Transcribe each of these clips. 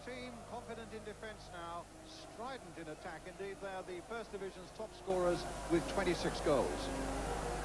team confident in defence now, strident in attack. Indeed, they're the First Division's top scorers with 26 goals.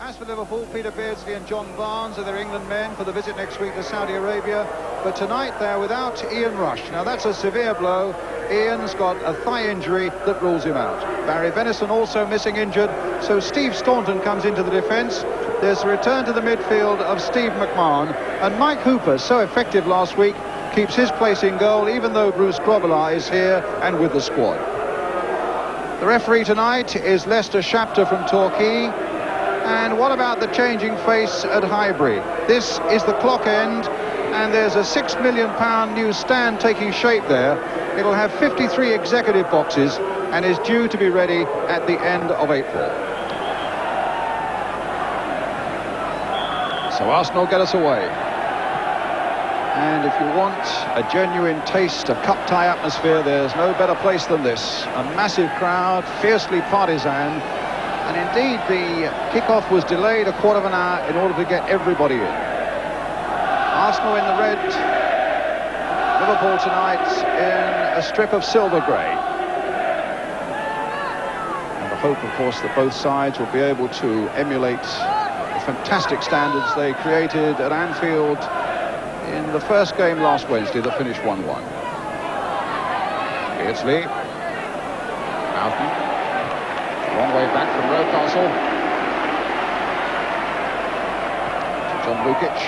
As for Liverpool, Peter Beardsley and John Barnes are their England men for the visit next week to Saudi Arabia. But tonight they're without Ian Rush. Now that's a severe blow. Ian's got a thigh injury that rules him out. Barry Venison also missing injured. So Steve Staunton comes into the defence. There's a return to the midfield of Steve McMahon. And Mike Hooper, so effective last week, keeps his place in goal even though Bruce Grobbelaar is here and with the squad. The referee tonight is Lester Shapter from Torquay. And what about the changing face at Highbury? This is the clock end, and there's a £6 million new stand taking shape there. It'll have 53 executive boxes and is due to be ready at the end of April. So Arsenal get us away. And if you want a genuine taste of cup tie atmosphere, there's no better place than this. A massive crowd, fiercely partisan. And indeed, the kickoff was delayed a quarter of an hour in order to get everybody in. Arsenal in the red, Liverpool tonight in a strip of silver grey. And the hope, of course, that both sides will be able to emulate the fantastic standards they created at Anfield in the first game last Wednesday that finished 1-1. Beardsley, Mountain. Long way back from Rocastle. John Lukic.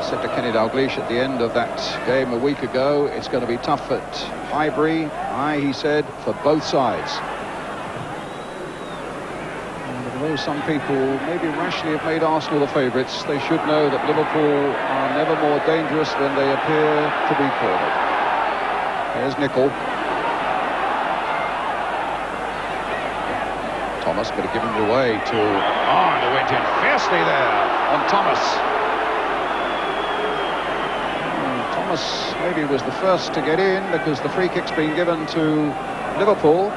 Said to Kenny Dalglish at the end of that game a week ago, it's going to be tough at Highbury. Aye, he said, for both sides. And although some people maybe rashly have made Arsenal the favourites, they should know that Liverpool are never more dangerous than they appear to be cornered. Here's Nicol. Thomas could have given it away to... Oh, and they went in fiercely there on Thomas. Thomas maybe was the first to get in because the free kick's been given to Liverpool.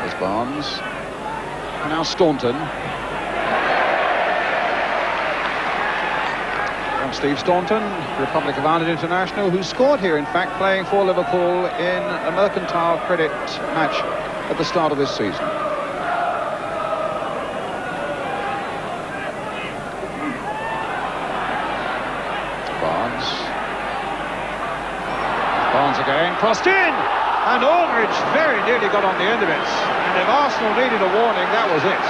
There's Barnes. And now Staunton. Steve Staunton, Republic of Ireland international, who scored here, in fact, playing for Liverpool in a Mercantile Credit match at the start of this season. Barnes again, crossed in, and Aldridge very nearly got on the end of it. And if Arsenal needed a warning, that was it.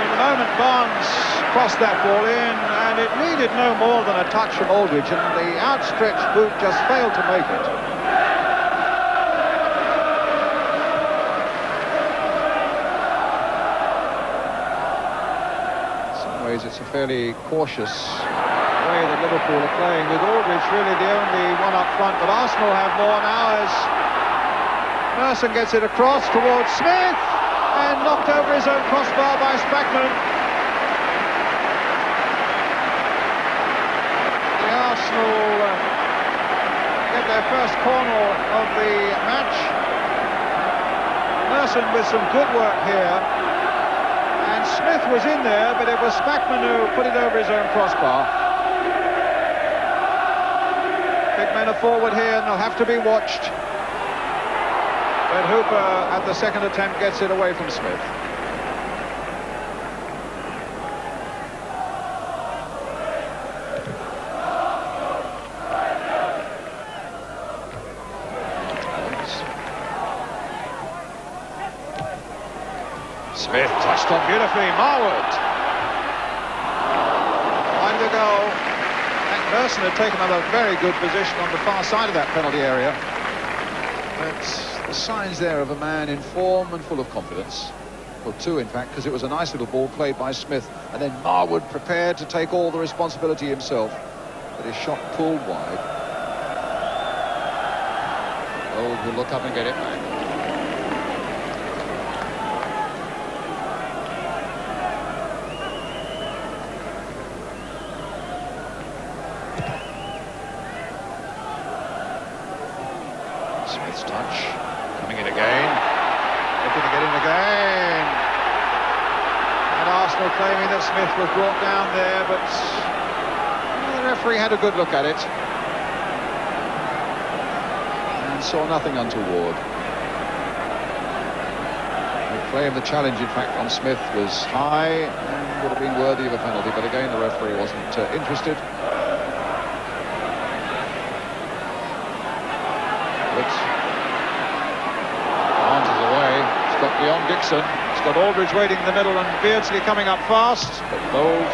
In the moment Barnes crossed that ball in, and it needed no more than a touch from Aldridge, and the outstretched boot just failed to make it. In some ways it's a fairly cautious way that Liverpool are playing, with Aldridge really the only one up front, but Arsenal have more now as Merson gets it across towards Smith, and knocked over his own crossbar by Spackman. Arsenal get their first corner of the match. Merson with some good work here, and Smith was in there, but it was Spackman who put it over his own crossbar. Big men are forward here and they'll have to be watched, but Hooper at the second attempt gets it away from Smith. Smith touched on beautifully. Marwood. Find the goal. And Merson had taken up a very good position on the far side of that penalty area. But the signs there of a man in form and full of confidence. Well, two, in fact, because it was a nice little ball played by Smith. And then Marwood prepared to take all the responsibility himself. But his shot pulled wide. Old will look up and get it. Smith's touch, coming in again, looking to get in again. Arsenal claiming that Smith was brought down there, but the referee had a good look at it and saw nothing untoward. The claim, the challenge, in fact, on Smith was high and would have been worthy of a penalty, but again, the referee wasn't interested. Barnes is away. It's got beyond Dixon. It's got Aldridge waiting in the middle and Beardsley coming up fast. But Bold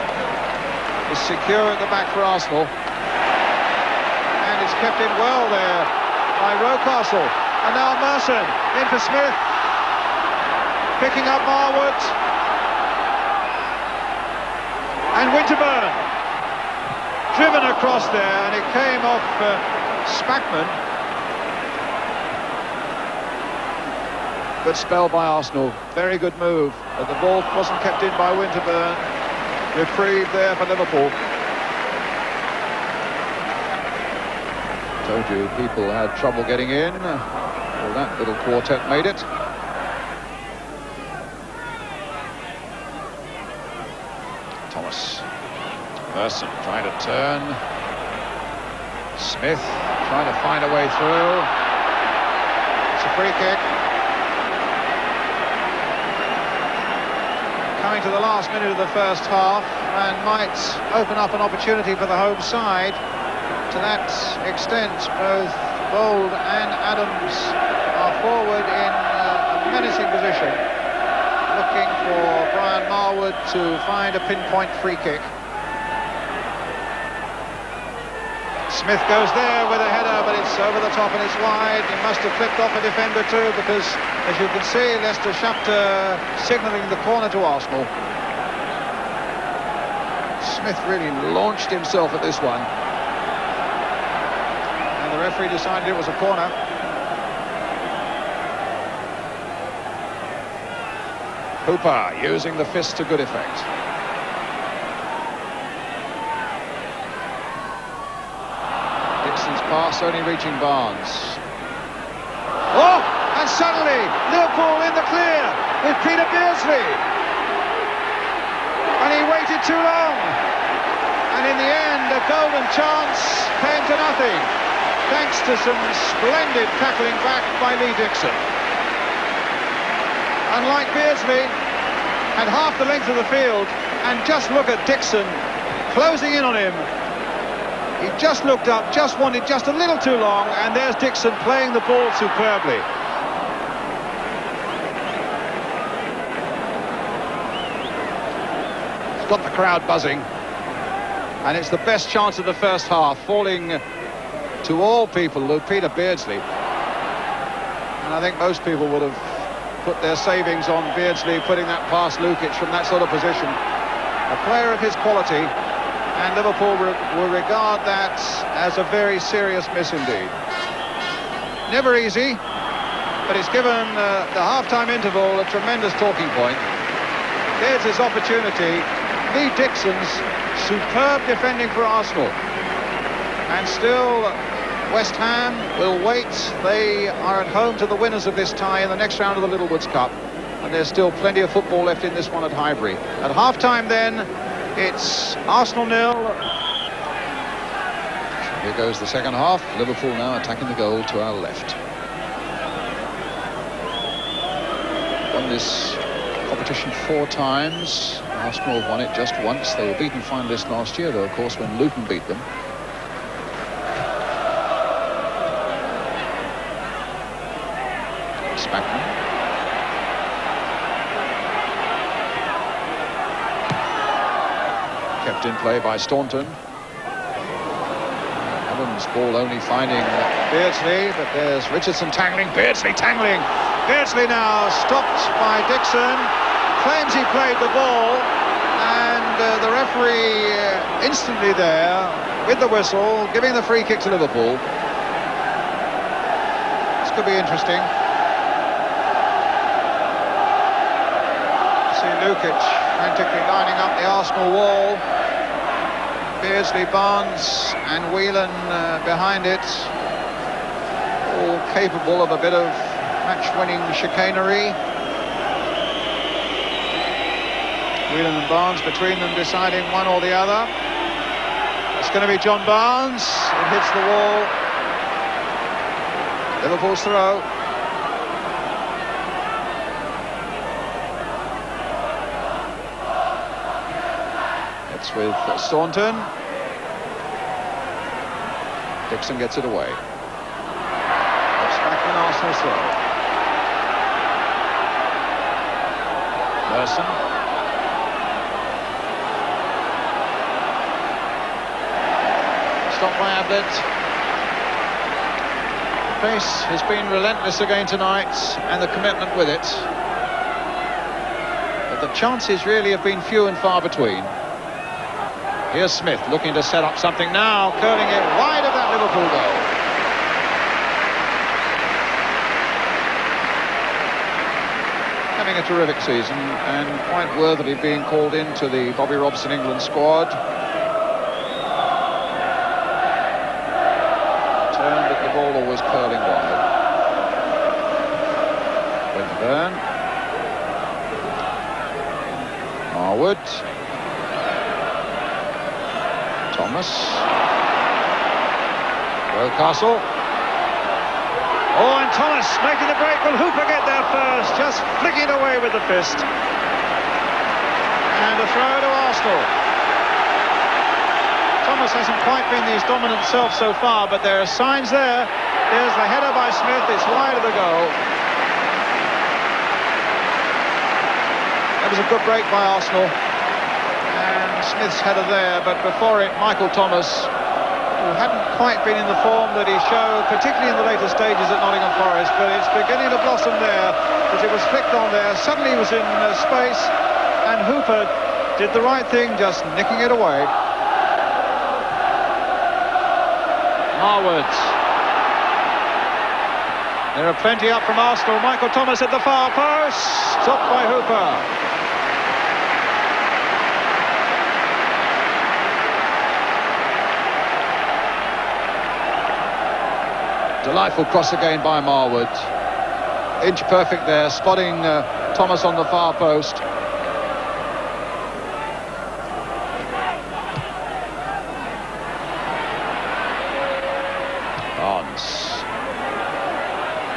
is secure at the back for Arsenal. And it's kept in well there by Rocastle. And now Merson in for Smith. Picking up Marwood. And Winterburn. Driven across there, and it came off Spackman. Good spell by Arsenal. Very good move. But the ball wasn't kept in by Winterburn. Reprieve there for Liverpool. Told you people had trouble getting in. Well, that little quartet made it. Thomas. Merson trying to turn. Smith trying to find a way through. It's a free kick. Coming to the last minute of the first half and might open up an opportunity for the home side. To that extent, both Bold and Adams are forward in a menacing position, looking for Brian Marwood to find a pinpoint free kick. Smith goes there with a header, but it's over the top and it's wide. He must have flipped off a defender too, because as you can see, Leicester Shafter signalling the corner to Arsenal. Smith really launched himself at this one. And the referee decided it was a corner. Hooper using the fist to good effect. Dixon's pass only reaching Barnes. Oh! And suddenly, Liverpool in the clear with Peter Beardsley. And he waited too long. And in the end, a golden chance came to nothing, thanks to some splendid tackling back by Lee Dixon. Unlike Beardsley, had half the length of the field, and just look at Dixon closing in on him. He just looked up, just wanted just a little too long, and there's Dixon playing the ball superbly. He's got the crowd buzzing, and it's the best chance of the first half, falling to all people, Peter Beardsley. And I think most people would have put their savings on Beardsley putting that past Lukic from that sort of position. A player of his quality, and Liverpool will regard that as a very serious miss indeed. Never easy, but it's given the half-time interval a tremendous talking point. There's his opportunity. Lee Dixon's superb defending for Arsenal. And still, West Ham will wait. They are at home to the winners of this tie in the next round of the Littlewoods Cup. And there's still plenty of football left in this one at Highbury. At half-time then, it's Arsenal 0. Here goes the second half. Liverpool now attacking the goal to our left. Won this competition 4 times. Arsenal have won it just once. They were beaten finalists last year, though, of course, when Luton beat them. Spackman. Kept in play by Staunton. Adams' ball only finding Beardsley, but there's Richardson tangling. Beardsley tangling. Beardsley now stopped by Dixon. Claims he played the ball, and the referee instantly there with the whistle, giving the free kick to Liverpool. This could be interesting. See Lukic frantically lining up the Arsenal wall. Beardsley, Barnes and Whelan behind it, all capable of a bit of match-winning chicanery. Whelan and Barnes between them deciding one or the other. It's going to be John Barnes. It hits the wall. Liverpool's throw. It's with Staunton. Dixon gets it away. It's back in Arsenal's throw. Merson. Stopped by Ablett. The pace has been relentless again tonight, and the commitment with it. But the chances really have been few and far between. Here's Smith looking to set up something now, curling it wide of that Liverpool goal. Having a terrific season and quite worthily being called into the Bobby Robson England squad. Turned, but the ball always curling wide. Winterburn. Marwood. Thomas. Rocastle. Oh, and Thomas making the break. Will Hooper get there first? Just flicking away with the fist. And a throw to Arsenal. Thomas hasn't quite been his dominant self so far, but there are signs there. There's the header by Smith. It's wide of the goal. That was a good break by Arsenal. Smith's header there, but before it Michael Thomas, who hadn't quite been in the form that he showed, particularly in the later stages at Nottingham Forest, but it's beginning to blossom there, as it was flicked on there. Suddenly he was in space, and Hooper did the right thing, just nicking it away. Marwood. There are plenty up from Arsenal. Michael Thomas at the far post, stopped by Hooper. Delightful cross again by Marwood. Inch perfect there, spotting Thomas on the far post. Barnes.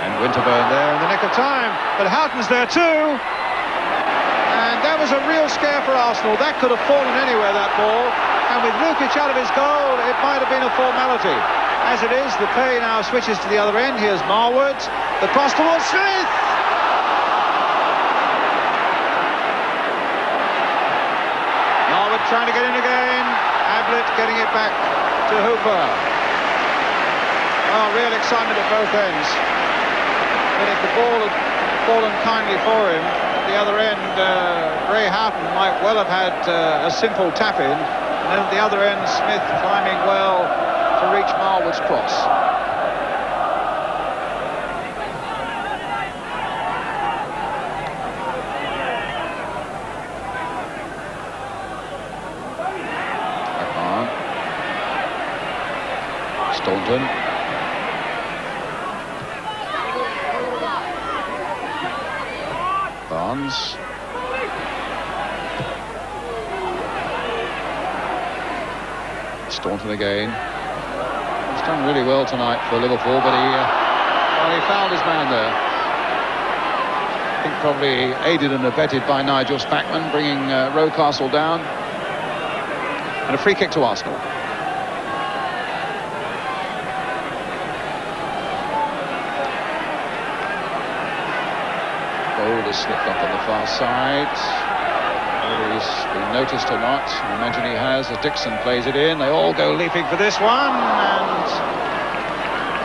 And Winterburn there in the nick of time. But Houghton's there too. And that was a real scare for Arsenal. That could have fallen anywhere, that ball. And with Lukic out of his goal, it might have been a formality. As it is, the play now switches to the other end. Here's Marwood. The cross towards Smith. Marwood trying to get in again. Ablett getting it back to Hooper. Oh, real excitement at both ends. But if the ball had fallen kindly for him, at the other end, Ray Houghton might well have had a simple tap-in. And then at the other end, Smith climbing well to reach Marwood's cross. Staunton. Barnes. Staunton again. He's done really well tonight for Liverpool, but he fouled his man there. I think probably aided and abetted by Nigel Spackman, bringing Rocastle down. And a free kick to Arsenal. Gold has slipped up on the far side. Whether he's been noticed or not, I imagine he has, as Dixon plays it in. They all go leaping for this one, and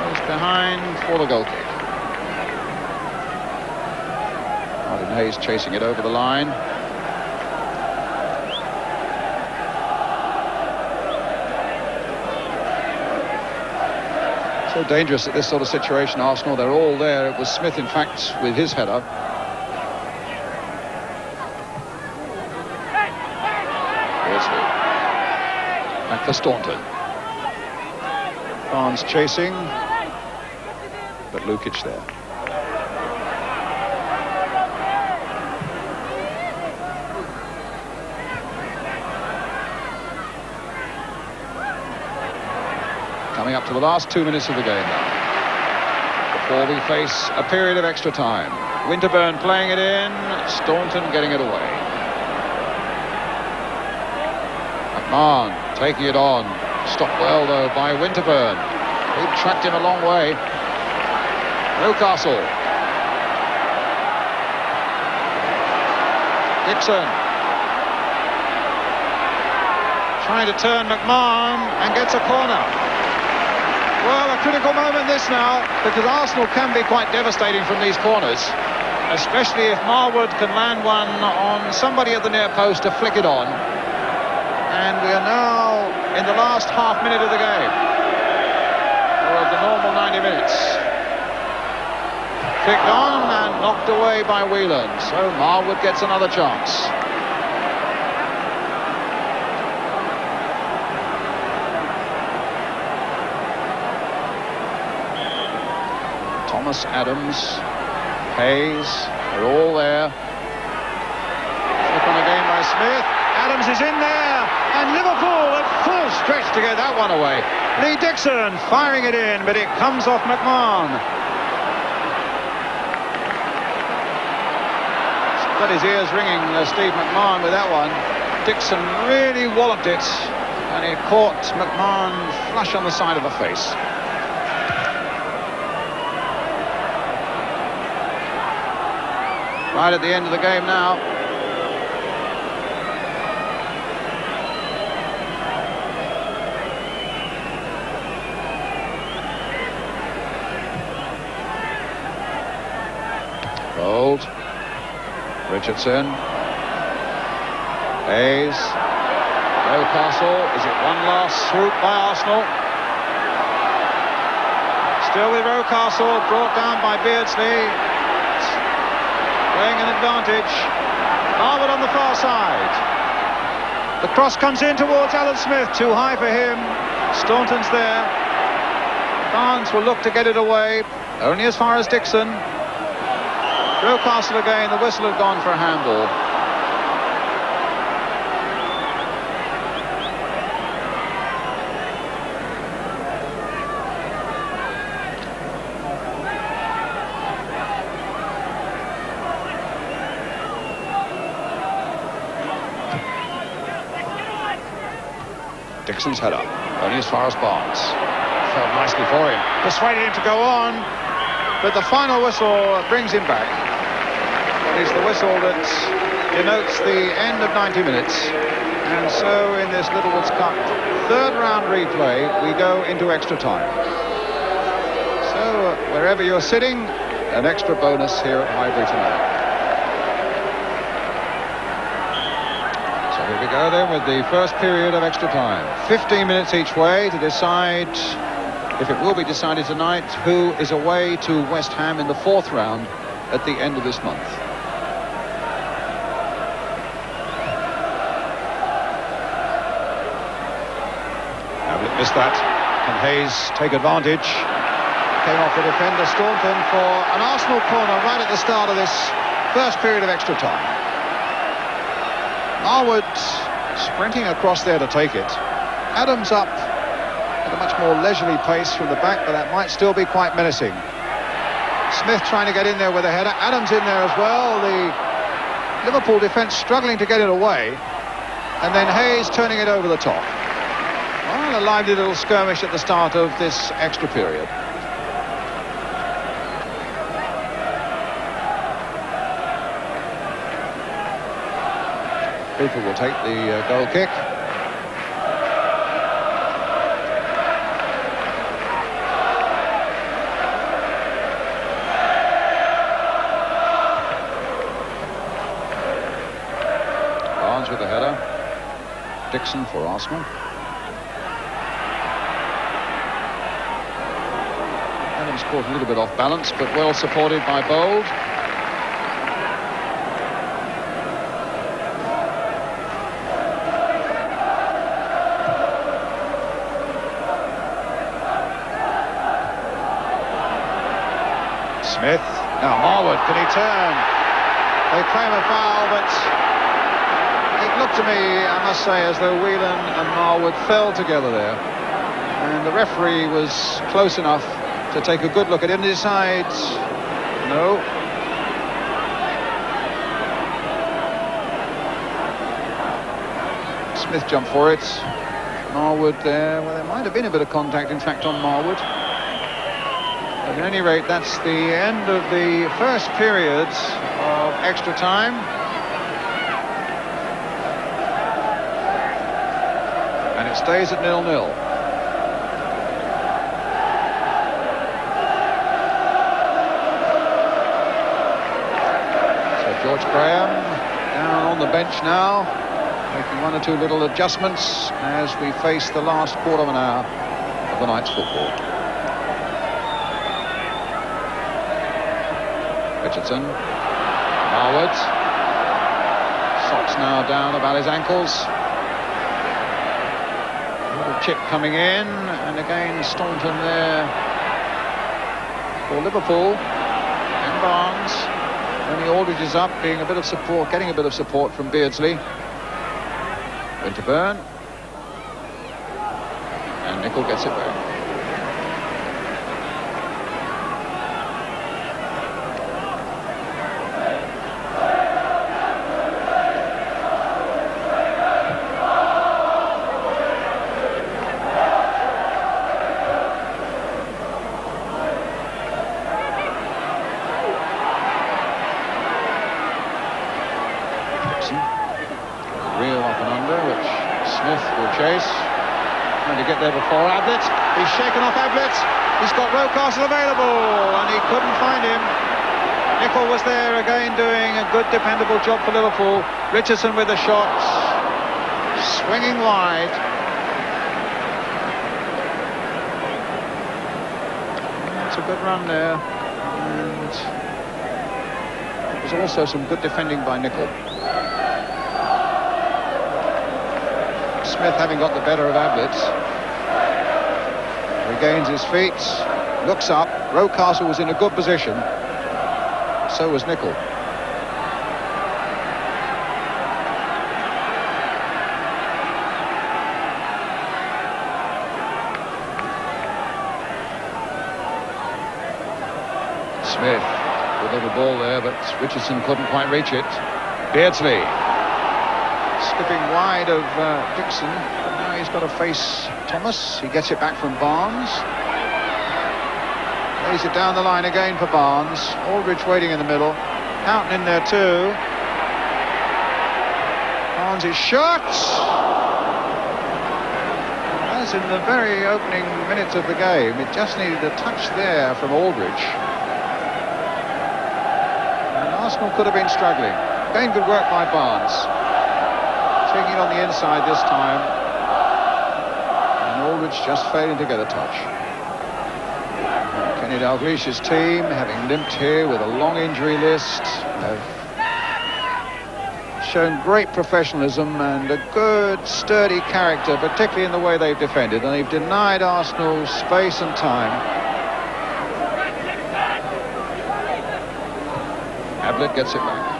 goes behind for the goal kick. Martin Hayes chasing it over the line. So dangerous at this sort of situation, Arsenal. They're all there. It was Smith, in fact, with his header. Back for Staunton. Barnes chasing, but Lukic there. Coming up to the last 2 minutes of the game now, before we face a period of extra time. Winterburn playing it in, Staunton getting it away. McMahon taking it on. Stopped well, though, by Winterburn. He tracked him a long way. Rocastle. Dixon. Trying to turn McMahon and gets a corner. Well, a critical moment this now, because Arsenal can be quite devastating from these corners, especially if Marwood can land one on somebody at the near post to flick it on. And we are now in the last half minute of the game, or of the normal 90 minutes. Flicked on and knocked away by Whelan, so Marwood gets another chance. Thomas, Adams, Hayes, they're all there. Flip on again by Smith. Adams is in there, and Liverpool at full stretch to get that one away. Lee Dixon firing it in, but it comes off McMahon. Got his ears ringing, Steve McMahon, with that one. Dixon really walloped it, and it caught McMahon flush on the side of the face. Right at the end of the game now. Bold. Richardson. Hayes. Rocastle. Is it one last swoop by Arsenal? Still with Rocastle, brought down by Beardsley. Playing an advantage. Marwood on the far side. The cross comes in towards Alan Smith. Too high for him. Staunton's there. Barnes will look to get it away. Only as far as Dixon. Rocastle again. The whistle had gone for a handball. Dixon's header, only as far as Barnes. Felt nicely for him, persuaded him to go on, but the final whistle brings him back. It is the whistle that denotes the end of 90 minutes, and so in this Littlewood's Cup third round replay we go into extra time. So wherever you're sitting, an extra bonus here at Highbury tonight. Here we go then with the first period of extra time. 15 minutes each way to decide, if it will be decided tonight, who is away to West Ham in the fourth round at the end of this month. Now missed that. Can Hayes take advantage? Came off the defender Staunton for an Arsenal corner right at the start of this first period of extra time. Marwood sprinting across there to take it. Adams up at a much more leisurely pace from the back, but that might still be quite menacing. Smith trying to get in there with a header. Adams in there as well. The Liverpool defence struggling to get it away. And then Hayes turning it over the top. Well, a lively little skirmish at the start of this extra period. People will take the goal kick. Barnes with the header. Dixon for Arsenal. Adams caught a little bit off balance, but well supported by Bold. Smith. Now Marwood, can he turn? They claim a foul, but it looked to me, I must say, as though Whelan and Marwood fell together there. And the referee was close enough to take a good look at it and decides no. Smith jumped for it. Marwood there. Well, there might have been a bit of contact, in fact, on Marwood. But at any rate, that's the end of the first period of extra time. And it stays at 0-0. So George Graham down on the bench now, making one or two little adjustments as we face the last quarter of an hour of the night's football. Richardson, Marwood, socks now down about his ankles. A little chip coming in, and again Staunton there for Liverpool, and Barnes. Only Aldridge is up, being a bit of support, getting a bit of support from Beardsley. Winterburn, and Nicol gets it back. Real up and under, which Smith will chase. Trying to get there before Ablett. He's shaken off Ablett. He's got Rocastle available, and he couldn't find him. Nicol was there again, doing a good, dependable job for Liverpool. Richardson with the shot, swinging wide. That's a good run there, and it was also some good defending by Nicol. Smith, having got the better of Ablett, regains his feet, looks up. Rocastle was in a good position, so was Nicol. Smith with a little ball there, but Richardson couldn't quite reach it. Beardsley skipping wide of Dixon, but now he's got to face Thomas. He gets it back from Barnes. Lays it down the line again for Barnes. Aldridge waiting in the middle. Houghton in there too. Barnes' shot! As in the very opening minutes of the game, it just needed a touch there from Aldridge. And Arsenal could have been struggling. Again, good work by Barnes. Taking it on the inside this time, and Aldridge just failing to get a touch. Kenny Dalglish's team, having limped here with a long injury list, have shown great professionalism and a good, sturdy character, particularly in the way they've defended, and they've denied Arsenal space and time. Ablett gets it back.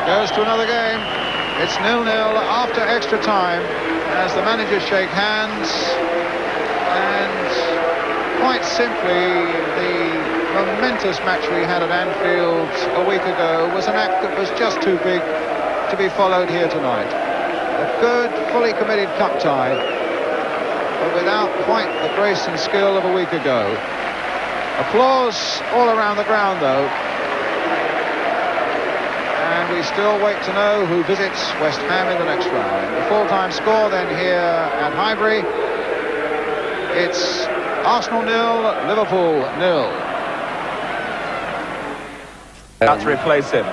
Goes to another game. It's 0-0 after extra time as the managers shake hands, and quite simply the momentous match we had at Anfield a week ago was an act that was just too big to be followed here tonight. A good, fully committed cup tie, but without quite the grace and skill of a week ago. Applause all around the ground though. And we still wait to know who visits West Ham in the next round. The full-time score then here at Highbury. It's Arsenal 0, Liverpool 0. To replace him.